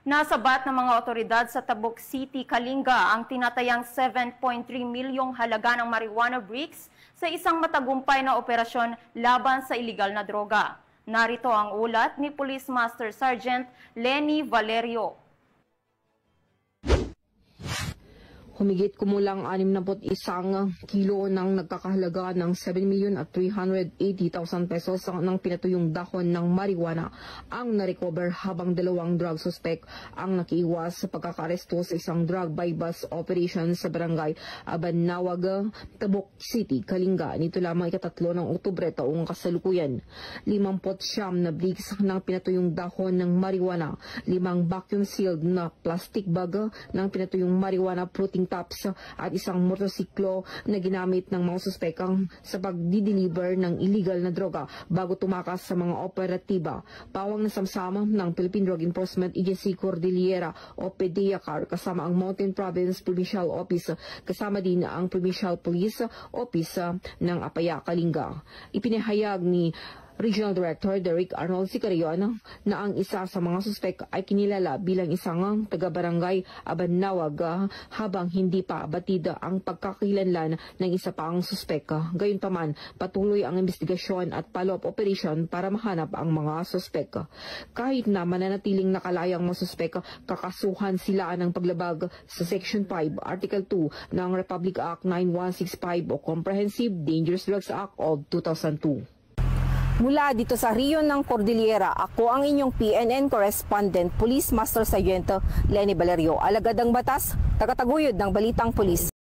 Nasabat ng mga otoridad sa Tabuk City, Kalinga ang tinatayang 7.3 milyong halaga ng marijuana bricks sa isang matagumpay na operasyon laban sa iligal na droga. Narito ang ulat ni Police Master Sergeant Lenny Valerio. Humigit kumulang 61 kilo ng nagkakahalaga ng 7,380,000 pesos ng pinatuyong dahon ng marijuana ang narecover habang dalawang drug suspect ang nakiiwas sa pagkakaresto sa isang drug bypass operation sa barangay Abanawag, Tabuk City, Kalinga. Nito lamang ikatatlo ng Oktubre taong kasalukuyan. 59 na bricks ng pinatuyong dahon ng marijuana, 5 vacuum sealed na plastic bag ng pinatuyong marijuana fruiting tops at isang motorsiklo na ginamit ng mga suspekang sa pagdi-deliver ng illegal na droga bago tumakas sa mga operatiba. Pawang nasamsama ng Philippine Drug Enforcement Agency Cordillera o PDEACAR kasama ang Mountain Province Provincial Office kasama din ang Provincial Police Office ng Apaya, Kalinga. Ipinahayag ni Regional Director Derek Arnold Sicarion na ang isa sa mga suspek ay kinilala bilang isang taga-barangay Abanawag habang hindi pa batida ang pagkakilanlan ng isa pang suspek. Gayunpaman, patuloy ang investigasyon at follow-up operation para mahanap ang mga suspek. Kahit na mananatiling nakalayang mga suspek, kakasuhan sila ng paglabag sa Section 5, Article 2 ng Republic Act 9165 o Comprehensive Dangerous Drugs Act of 2002. Mula dito sa Riyon ng Cordillera, ako ang inyong PNN correspondent, Police Master Sergeant Lenny Valerio. Alagad ang batas, tagataguyod ng Balitang Pulis.